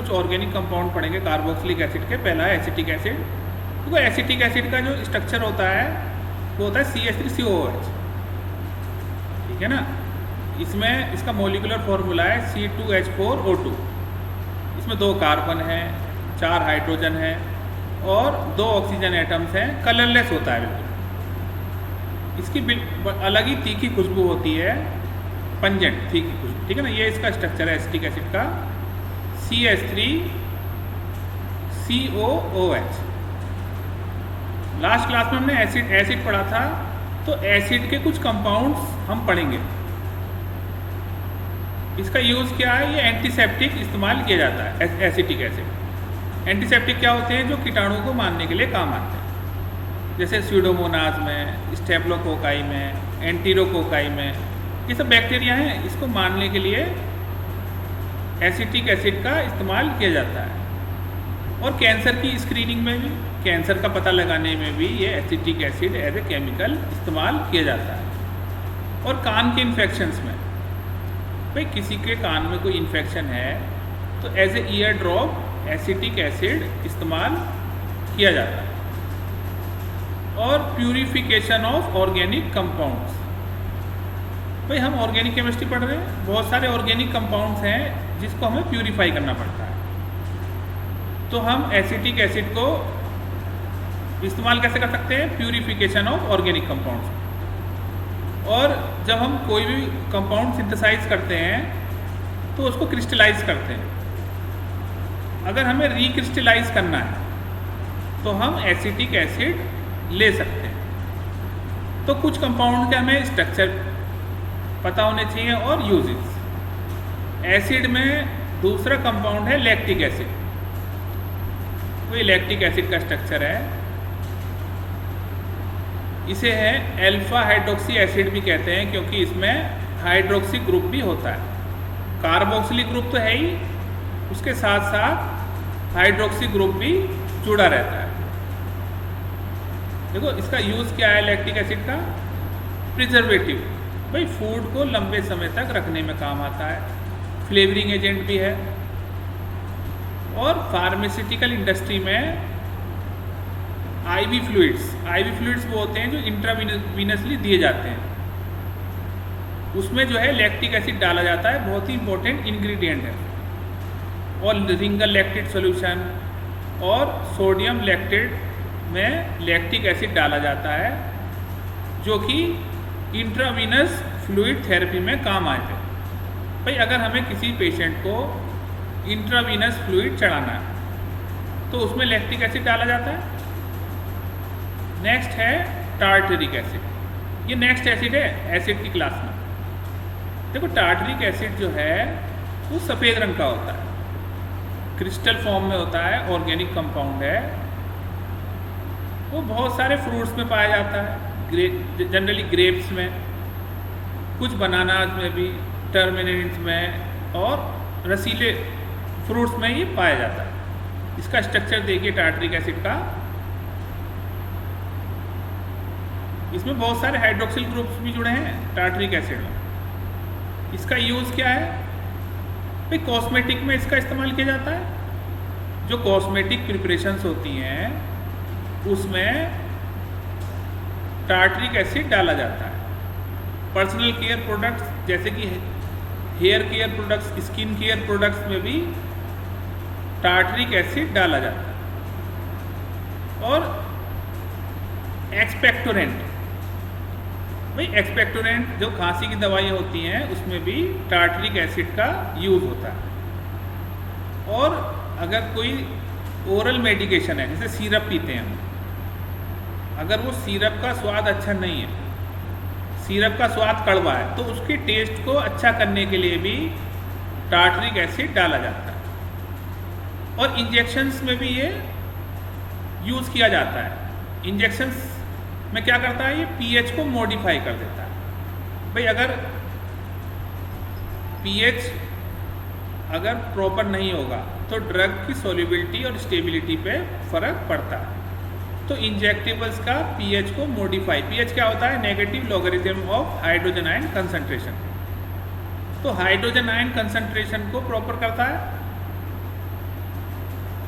कुछ organic compound पढ़ेंगे carboxylic acid के। पहला है एसिटिक एसिड। देखो एसिटिक एसिड का जो स्ट्रक्चर होता है वो होता है CH3COOH, ठीक है ना। इसमें इसका मोलिकुलर फॉर्मूला है C2H4O2। इसमें 2 कार्बन हैं, 4 हाइड्रोजन है और 2 ऑक्सीजन एटम्स हैं। कलरलेस होता है बिल्कुल। इसकी अलग ही तीखी खुशबू होती है, पंजेंट तीखी खुशबू, ठीक है ना। ये इसका स्ट्रक्चर है एसिटिक एसिड का, CH3COOH। लास्ट क्लास में हमने एसिड पढ़ा था, तो एसिड के कुछ कंपाउंड्स हम पढ़ेंगे। इसका यूज़ क्या है, ये एंटीसेप्टिक इस्तेमाल किया जाता है। एसिटिक एसिड एंटीसेप्टिक क्या होते हैं, जो कीटाणु को मारने के लिए काम आते हैं, जैसे स्यूडोमोनाज में, स्टेप्लोकोकाई में, एंटीरोकोकाई में, ये सब बैक्टीरिया हैं। इसको मारने के लिए एसिटिक एसिड का इस्तेमाल किया जाता है। और कैंसर की स्क्रीनिंग में भी, कैंसर का पता लगाने में भी ये acetic acid as a chemical इस्तेमाल किया जाता है। और कान के इन्फेक्शंस में, भाई किसी के कान में कोई इन्फेक्शन है तो as a ear drop acetic acid इस्तेमाल किया जाता है। और प्यूरिफिकेशन ऑफ ऑर्गेनिक कंपाउंड्स, भाई हम ऑर्गेनिक केमिस्ट्री पढ़ रहे हैं, बहुत सारे ऑर्गेनिक कंपाउंड्स हैं जिसको हमें प्यूरिफाई करना पड़ता है। तो हम एसिटिक एसिड को इस्तेमाल कैसे कर सकते हैं, प्यूरिफिकेशन ऑफ ऑर्गेनिक कंपाउंड्स। और जब हम कोई भी कंपाउंड सिंथेसाइज करते हैं तो उसको क्रिस्टलाइज करते हैं। अगर हमें रिक्रिस्टलाइज करना है तो हम एसिटिक एसिड ले सकते हैं। तो कुछ कंपाउंड के हमें स्ट्रक्चर पता होने चाहिए और यूजेस। एसिड में दूसरा कंपाउंड है लैक्टिक एसिड। तो ये लैक्टिक एसिड का स्ट्रक्चर है, इसे है अल्फा हाइड्रोक्सी एसिड भी कहते हैं, क्योंकि इसमें हाइड्रोक्सी ग्रुप भी होता है। कार्बोक्सिलिक ग्रुप तो है ही, उसके साथ साथ हाइड्रोक्सी ग्रुप भी जुड़ा रहता है। देखो इसका यूज़ क्या है लैक्टिक एसिड का, प्रिजर्वेटिव, भाई फूड को लंबे समय तक रखने में काम आता है। फ्लेवरिंग एजेंट भी है। और फार्मास्यूटिकल इंडस्ट्री में आईवी फ्लूइड्स वो होते हैं जो इंट्रावीनसली दिए जाते हैं, उसमें जो है लैक्टिक एसिड डाला जाता है, बहुत ही इंपॉर्टेंट इंग्रेडिएंट है। और रिंगल लैक्टेट सॉल्यूशन और सोडियम लैक्टेट में लैक्टिक एसिड डाला जाता है, जो कि इंट्रावीनस फ्लूइड थेरेपी में काम आए थे। भाई अगर हमें किसी पेशेंट को इंट्रावीनस फ्लूइड चढ़ाना है तो उसमें लैक्टिक एसिड डाला जाता है। नेक्स्ट है टार्टरिक एसिड। ये नेक्स्ट एसिड है एसिड की क्लास में। देखो टार्टरिक एसिड जो है वो सफ़ेद रंग का होता है, क्रिस्टल फॉर्म में होता है, ऑर्गेनिक कंपाउंड है। वो बहुत सारे फ्रूट्स में पाया जाता है, जनरली ग्रेप्स में, कुछ बनानाज में भी, टर्मिनेंट्स में और रसीले फ्रूट्स में ये पाया जाता है। इसका स्ट्रक्चर देखिए टार्टरिक एसिड का, इसमें बहुत सारे हाइड्रोक्सिल ग्रुप्स भी जुड़े हैं टार्टरिक एसिड में। इसका यूज़ क्या है, भाई कॉस्मेटिक में इसका इस्तेमाल किया जाता है। जो कॉस्मेटिक प्रिपरेशंस होती हैं उसमें टार्टरिक एसिड डाला जाता है। पर्सनल केयर प्रोडक्ट्स जैसे कि hair care products, skin care products में भी टार्टरिक एसिड डाला जाता है। और एक्सपेक्टोरेंट, भाई एक्सपेक्टोरेंट जो खांसी की दवाइयाँ होती हैं उसमें भी टार्टरिक एसिड का यूज़ होता है। और अगर कोई ओरल मेडिकेशन है, जैसे सिरप पीते हैं हम, अगर वो सिरप का स्वाद अच्छा नहीं है, सिरप का स्वाद कड़वा है, तो उसके टेस्ट को अच्छा करने के लिए भी टार्टरिक एसिड डाला जाता है। और इंजेक्शंस में भी ये यूज़ किया जाता है। इंजेक्शंस में क्या करता है, ये पीएच को मॉडिफाई कर देता है। भाई अगर पीएच अगर प्रॉपर नहीं होगा तो ड्रग की सॉल्युबिलिटी और स्टेबिलिटी पे फ़र्क पड़ता है। तो इंजेक्टेबल्स का पीएच को मॉडिफाई, पीएच क्या होता है, negative logarithm of hydrogen ion concentration. तो हाइड्रोजन आयन कंसंट्रेशन को प्रॉपर करता है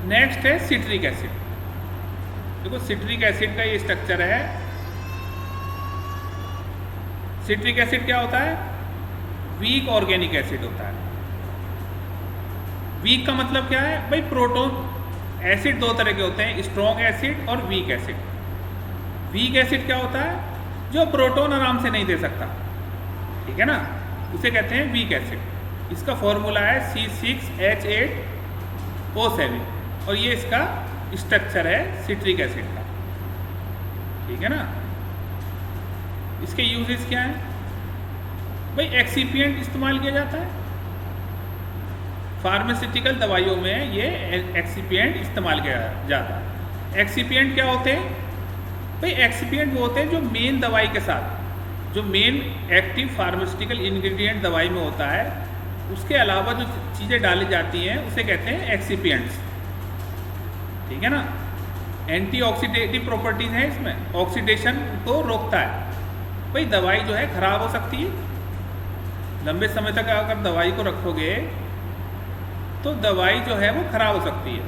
नेक्स्ट है सिट्रिक एसिड। देखो सिट्रिक एसिड का ये स्ट्रक्चर है। सिट्रिक एसिड क्या होता है? वीक ऑर्गेनिक एसिड होता है। वीक का मतलब क्या है भाई? प्रोटोन एसिड दो तरह के होते हैं, स्ट्रॉन्ग एसिड और वीक एसिड। वीक एसिड क्या होता है? जो प्रोटोन आराम से नहीं दे सकता, ठीक है ना, उसे कहते हैं वीक एसिड। इसका फॉर्मूला है C6H8O7 और ये इसका स्ट्रक्चर है सिट्रिक एसिड का, ठीक है ना। इसके यूजेस क्या हैं भाई? एक्सीपिएंट इस्तेमाल किया जाता है फार्मास्यूटिकल दवाइयों में, ये एक्सीपिएंट इस्तेमाल किया जाता है। एक्सीपिएंट क्या होते हैं भाई? एक्सीपिएंट वो होते हैं जो मेन दवाई के साथ, जो मेन एक्टिव फार्मास्यूटिकल इंग्रेडिएंट दवाई में होता है, उसके अलावा जो चीज़ें डाली जाती हैं उसे कहते हैं एक्सीपिएंट्स, ठीक है ना। एंटीऑक्सीडेटिव प्रॉपर्टीज हैं इसमें, ऑक्सीडेशन को रोकता है। भाई दवाई जो है खराब हो सकती है, लंबे समय तक अगर दवाई को रखोगे तो दवाई जो है वो खराब हो सकती है,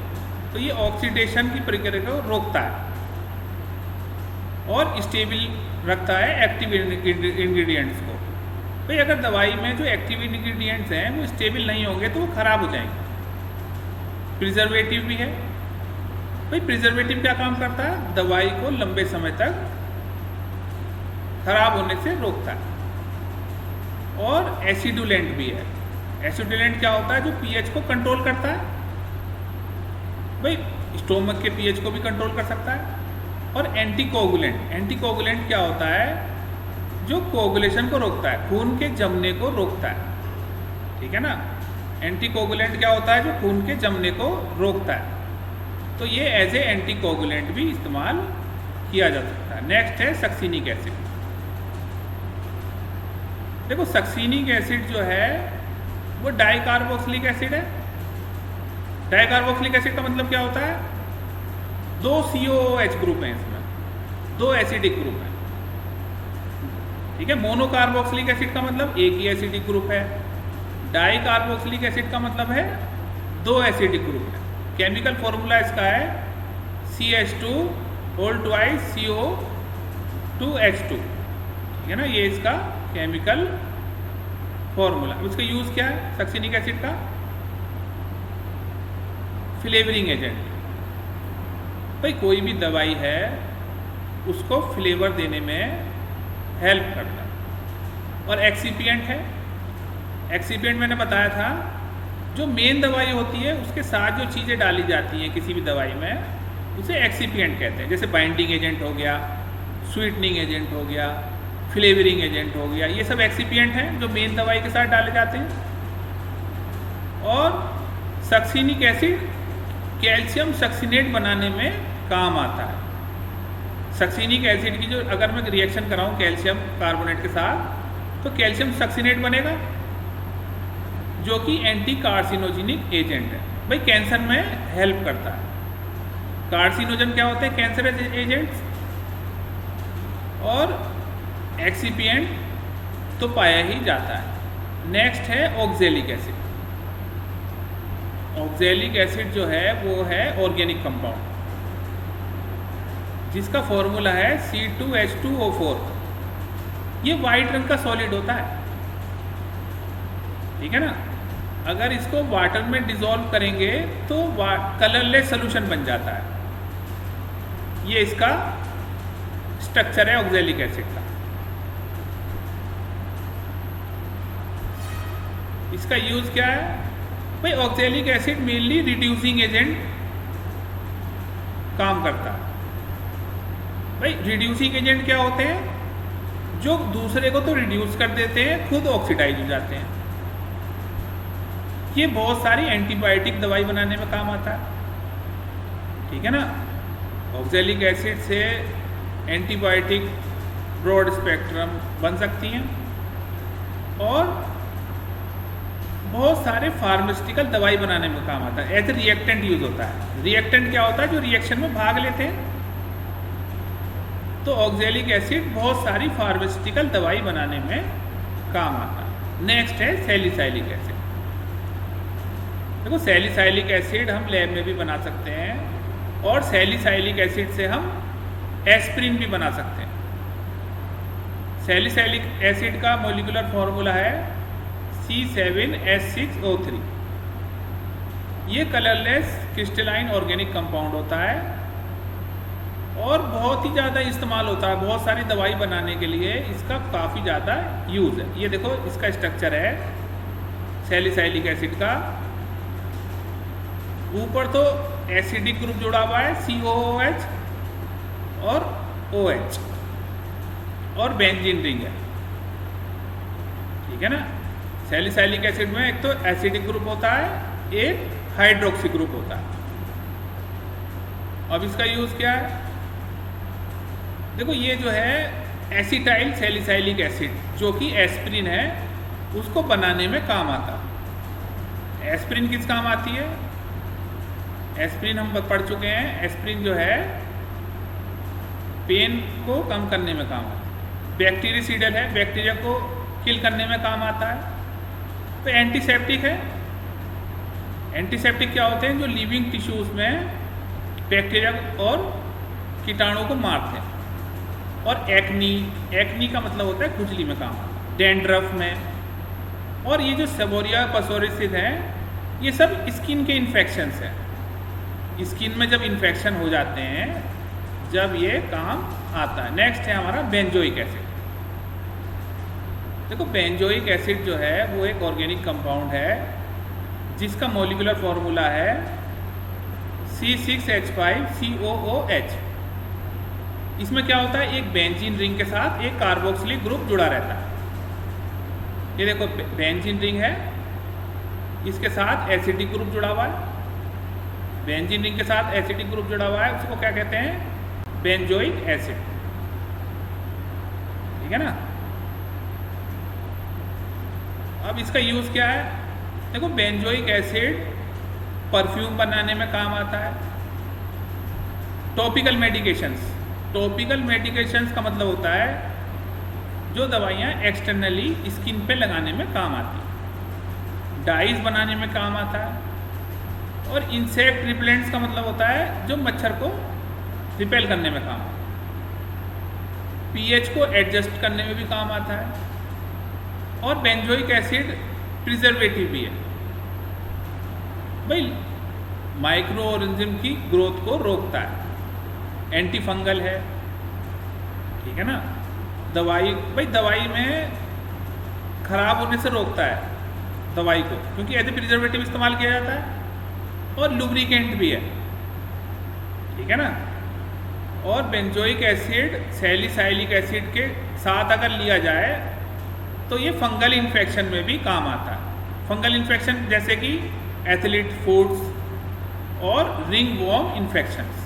तो ये ऑक्सीडेशन की प्रक्रिया को रोकता है और स्टेबल रखता है एक्टिव इंग्रेडिएंट्स को। भाई अगर दवाई में जो एक्टिव इंग्रेडिएंट्स हैं वो स्टेबल नहीं होंगे तो वो खराब हो जाएंगे। प्रिजर्वेटिव भी है भाई। प्रिजर्वेटिव क्या काम करता है? दवाई को लंबे समय तक खराब होने से रोकता है। और एसिडुलेंट भी है। एसिडुलेंट क्या होता है? जो पीएच को कंट्रोल करता है। भाई स्टोमक के पीएच को भी कंट्रोल कर सकता है। और एंटीकोगुलेंट, एंटीकोगुलेंट क्या होता है? जो कोगुलेशन को रोकता है, खून के जमने को रोकता है, ठीक है ना। एंटीकोगुलेंट क्या होता है? जो खून के जमने को रोकता है, तो ये एज ए एंटीकोगुलेंट भी इस्तेमाल किया जा सकता है। नेक्स्ट है सक्सिनिक एसिड। देखो सक्सिनिक एसिड जो है वो डाइकार्बोक्सिलिक एसिड है। डाइकार्बोक्सिलिक एसिड का मतलब क्या होता है? दो COOH ग्रुप हैं इसमें, दो एसिडिक ग्रुप हैं, ठीक है। मोनोकार्बोक्सिलिक एसिड का मतलब एक ही एसिडिक ग्रुप है। डाइकार्बोक्सिलिक एसिड का मतलब है दो एसिडिक ग्रुप है। केमिकल फॉर्मूला इसका है CH2CO2H2, ठीक है ना। ये इसका केमिकल फॉर्मूला। इसका यूज क्या है सक्सिनिक एसिड का? Flavouring agent. भाई कोई भी दवाई है उसको फ्लेवर देने में हेल्प करता है। और एक्सीपिएंट है। एक्सीपिएंट मैंने बताया था जो मेन दवाई होती है उसके साथ जो चीज़ें डाली जाती हैं किसी भी दवाई में उसे एक्सीपिएंट कहते हैं। जैसे बाइंडिंग एजेंट हो गया, स्वीटनिंग एजेंट हो गया, फ्लेवरिंग एजेंट हो गया, ये सब एक्सीपिएंट हैं जो मेन दवाई के साथ डाले जाते हैं। और सक्सिनिक एसिड कैल्शियम सक्सिनेट बनाने में काम आता है। सक्सिनिक एसिड की जो अगर मैं रिएक्शन कराऊं कैल्शियम कार्बोनेट के साथ तो कैल्शियम सक्सिनेट बनेगा जो कि एंटी कार्सिनोजेनिक एजेंट है। भाई कैंसर में हेल्प करता है। कार्सिनोजन क्या होते हैं? Cancerous agents. और एक्सीपिएंट तो पाया ही जाता है। नेक्स्ट है ऑक्जेलिक एसिड। ऑक्जेलिक एसिड जो है वो है ऑर्गेनिक कंपाउंड जिसका फॉर्मूला है C2H2O4। ये वाइट रंग का सॉलिड होता है, ठीक है ना। अगर इसको वाटर में डिसॉल्व करेंगे तो कलरलेस सॉल्यूशन बन जाता है। ये इसका स्ट्रक्चर है ऑक्जेलिक एसिड का। इसका यूज क्या है भाई? Oxalic acid mainly reducing agent काम करता है। भाई रिड्यूसिंग एजेंट क्या होते हैं? जो दूसरे को तो रिड्यूस कर देते हैं, खुद ऑक्सीडाइज हो जाते हैं। ये बहुत सारी एंटीबायोटिक दवाई बनाने में काम आता है, ठीक है ना। ऑक्जेलिक एसिड से एंटीबायोटिक ब्रॉड स्पेक्ट्रम बन सकती हैं और बहुत सारे फार्मास्यूटिकल दवाई बनाने में काम आता है। एज ए रिएक्टेंट यूज होता है। रिएक्टेंट क्या होता है? जो रिएक्शन में भाग लेते हैं। तो ऑक्जेलिक एसिड बहुत सारी फार्मास्यूटिकल दवाई बनाने में काम आता है। नेक्स्ट है सैलिसाइलिक एसिड। देखो सैलिसाइलिक एसिड हम लैब में भी बना सकते हैं और सैलिसाइलिक एसिड से हम एस्प्रिन भी बना सकते हैं। सैलिसाइलिक एसिड का मॉलिक्यूलर फॉर्मूला है C7H6O3। ये कलरलेस क्रिस्टलाइन ऑर्गेनिक कंपाउंड होता है और बहुत ही ज़्यादा इस्तेमाल होता है। बहुत सारी दवाई बनाने के लिए इसका काफ़ी ज़्यादा यूज़ है। ये देखो इसका स्ट्रक्चर है सैलिसाइलिक एसिड का। ऊपर तो एसिडिक ग्रुप जुड़ा हुआ है COOH और OH और बेंजीन रिंग है, ठीक है ना। सैलिसाइलिक एसिड में एक तो एसिडिक ग्रुप होता है, एक हाइड्रोक्सी ग्रुप होता है। अब इसका यूज़ क्या है, देखो ये जो है एसिटाइल सैलिसाइलिक एसिड जो कि एस्प्रिन है उसको बनाने में काम आता है। एस्प्रिन किस काम आती है, एस्प्रिन हम पढ़ चुके हैं। एस्प्रिन जो है पेन को कम करने में काम आता है। बैक्टीरियासीडल है, बैक्टीरिया को किल करने में काम आता है। तो एंटीसेप्टिक है। एंटीसेप्टिक क्या होते हैं, जो लिविंग टिश्यूज में बैक्टीरिया और कीटाणु को मारते हैं। और एक्नी का मतलब होता है खुजली में काम आता है, डैंड्रफ में। और ये जो सेबोरिया पसोरिसिस है ये सब स्किन के इन्फेक्शंस हैं। स्किन में जब इन्फेक्शन हो जाते हैं जब ये काम आता है। नेक्स्ट है हमारा बेंजोइक एसिड। देखो बेंजोइक एसिड जो है वो एक ऑर्गेनिक कंपाउंड है जिसका मॉलिक्यूलर फॉर्मूला है C6H5COOH। इसमें क्या होता है, एक बेंजीन रिंग के साथ एक कार्बोक्सिलिक ग्रुप जुड़ा रहता है। ये देखो बेंजीन रिंग है, इसके साथ एसिडिक ग्रुप जुड़ा हुआ है। बेंजीन रिंग के साथ एसिडिक ग्रुप जुड़ा हुआ है, उसको क्या कहते हैं, बेंजोइक एसिड, ठीक है ना। अब इसका यूज़ क्या है, देखो बेंजोइक एसिड परफ्यूम बनाने में काम आता है। टॉपिकल मेडिकेशंस, टॉपिकल मेडिकेशंस का मतलब होता है जो दवाइयाँ एक्सटर्नली स्किन पे लगाने में काम आती हैं। डाइज बनाने में काम आता है। और इंसेक्ट रिपेलेंट्स का मतलब होता है जो मच्छर को रिपेल करने में काम आता है। पीएच को एडजस्ट करने में भी काम आता है। और बेंजोइक एसिड प्रिजर्वेटिव भी है, भाई माइक्रो ऑर्गेनिज्म की ग्रोथ को रोकता है। एंटी फंगल है, ठीक है ना। दवाई में खराब होने से रोकता है दवाई को, क्योंकि एज ए प्रिजर्वेटिव इस्तेमाल किया जाता है। और लुब्रिकेंट भी है, ठीक है ना। और बेंजोइक एसिड सैलिसाइलिक एसिड के साथ अगर लिया जाए तो ये फंगल इन्फेक्शन में भी काम आता है। फंगल इन्फेक्शन जैसे कि एथलीट फूड्स और रिंग वॉर्म इन्फेक्शंस।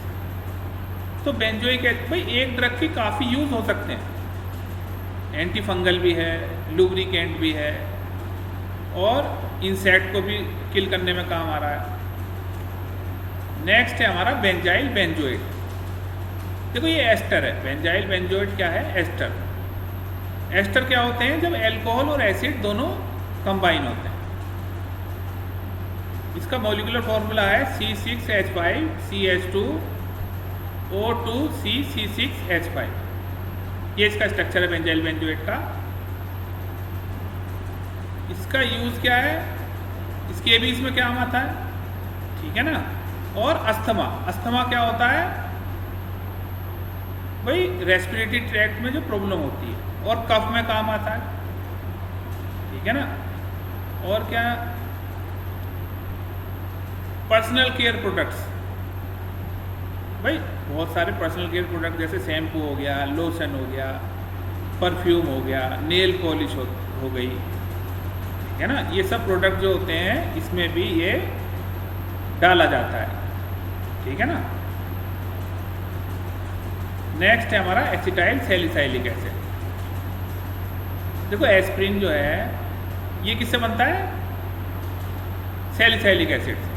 तो बेंजोइक एसिड भाई एक ड्रग के काफ़ी यूज़ हो सकते हैं। एंटी फंगल भी है, लुब्रिकेंट भी है और इंसेक्ट को भी किल करने में काम आ रहा है। नेक्स्ट है हमारा बेंजाइल बेंजोएट। देखो ये एस्टर है। बेंजाइल बेंजोएट क्या है, एस्टर। एस्टर क्या होते हैं, जब अल्कोहल और एसिड दोनों कंबाइन होते हैं। इसका मॉलिक्यूलर फॉर्मूला है C6H5CH2O2C6H5। ये इसका स्ट्रक्चर है बेंजाइल बेंजोएट का। इसका यूज़ क्या है, इसके भी इसमें क्या आता है, ठीक है ना। और अस्थमा क्या होता है, भाई रेस्पिरेटरी ट्रैक्ट में जो प्रॉब्लम होती है और कफ में काम आता है, ठीक है ना। और क्या, पर्सनल केयर प्रोडक्ट्स, भाई बहुत सारे पर्सनल केयर प्रोडक्ट जैसे शैम्पू हो गया, लोशन हो गया, परफ्यूम हो गया, नेल पॉलिश हो गई, ठीक है ना। ये सब प्रोडक्ट जो होते हैं इसमें भी ये डाला जाता है, ठीक है ना। नेक्स्ट है हमारा एसिटाइल सैलिसाइलिक एसिड। देखो एस्प्रिन जो है ये किससे बनता है, सैलिसाइलिक एसिड से।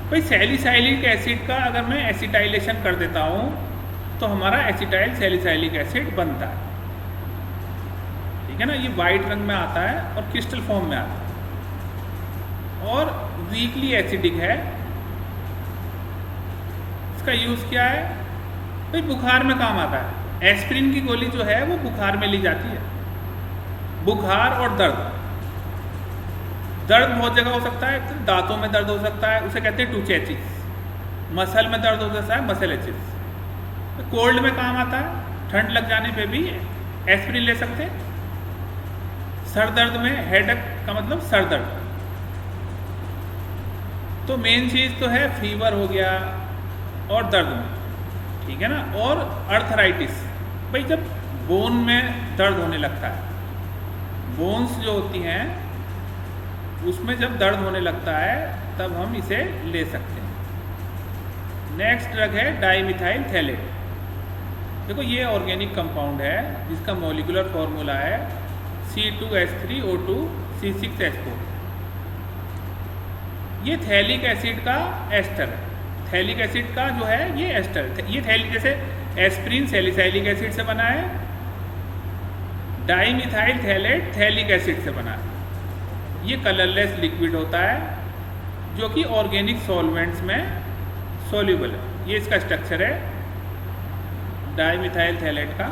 भाई सैलिसाइलिक एसिड का अगर मैं एसिटाइलेशन कर देता हूँ तो हमारा एसिटाइल सैलिसाइलिक एसिड बनता है, ठीक है ना। ये वाइट रंग में आता है और क्रिस्टल फॉर्म में आता है। और वीकली एसिडिक है। इसका यूज़ क्या है भाई, बुखार में काम आता है। एस्पिरिन की गोली जो है वो बुखार में ली जाती है। बुखार और दर्द बहुत जगह हो सकता है, तो दांतों में दर्द हो सकता है, उसे कहते हैं टूचैचिस। मसल में दर्द हो सकता है, मसल एचिस। तो कोल्ड में काम आता है, ठंड लग जाने पे भी एस्पिरिन ले सकते हैं। सर दर्द में, हेडेक का मतलब सर दर्द। तो मेन चीज़ तो है फीवर हो गया और दर्द में, ठीक है ना। और अर्थराइटिस, भाई जब बोन में दर्द होने लगता है, बोन्स जो होती हैं उसमें जब दर्द होने लगता है तब हम इसे ले सकते हैं। नेक्स्ट ड्रग है डाइमिथाइल थैलेट। देखो ये ऑर्गेनिक कंपाउंड है जिसका मॉलिक्यूलर फॉर्मूला है C2H3O2 C6H4। ये थैलिक एसिड का एस्टर है। थैलिक एसिड का जो है ये एस्टर, ये थैलिक, जैसे एस्प्रिन सैलिसाइलिक एसिड से बना है, डाइमिथाइल थैलेट थैलिक एसिड से बना है। ये कलरलेस लिक्विड होता है जो कि ऑर्गेनिक सॉल्वेंट्स में सॉल्यूबल है। ये इसका स्ट्रक्चर है डाइमिथाइल थैलेट का।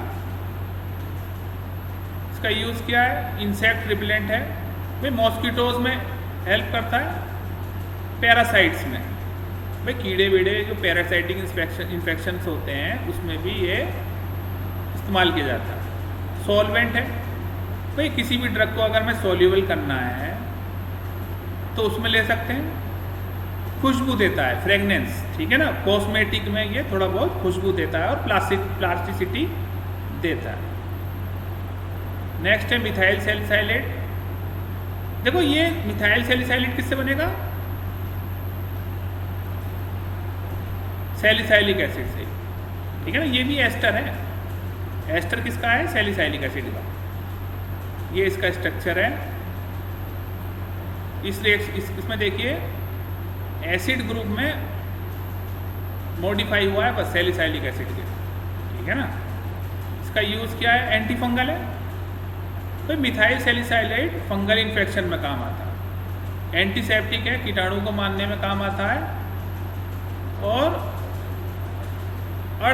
इसका यूज़ क्या है, इंसेक्ट रिपेलेंट है, भाई मॉस्किटोज में हेल्प करता है, पैरासाइट्स में, भाई कीड़े वीड़े जो पैरासाइटिक इन्फेक्शंस होते हैं उसमें भी ये इस्तेमाल किया जाता है। सॉल्वेंट है, भाई किसी भी ड्रग को अगर मैं सॉल्यूबल करना है तो उसमें ले सकते हैं। खुशबू देता है, फ्रेगनेंस, ठीक है ना। कॉस्मेटिक में ये थोड़ा बहुत खुशबू देता है और प्लास्टिसिटी देता है। नेक्स्ट है मिथाइल सैलिसाइलेट। देखो ये मिथाइल सैलिसाइलेट किससे बनेगा, सैलिसाइलिक एसिड से, ठीक है ना। ये भी एस्टर है। एस्टर किसका है, सैलिसाइलिक एसिड का। ये इसका स्ट्रक्चर है। इसलिए इसमें देखिए एसिड ग्रुप में मॉडिफाई हुआ है बस सैलिसाइलिक एसिड के, ठीक है ना। इसका यूज़ क्या है, एंटी फंगल है। तो मिथाइल सैलिसाइलेट फंगल इन्फेक्शन में काम आता है। एंटीसेप्टिक है, कीटाणु को मारने में काम आता है। और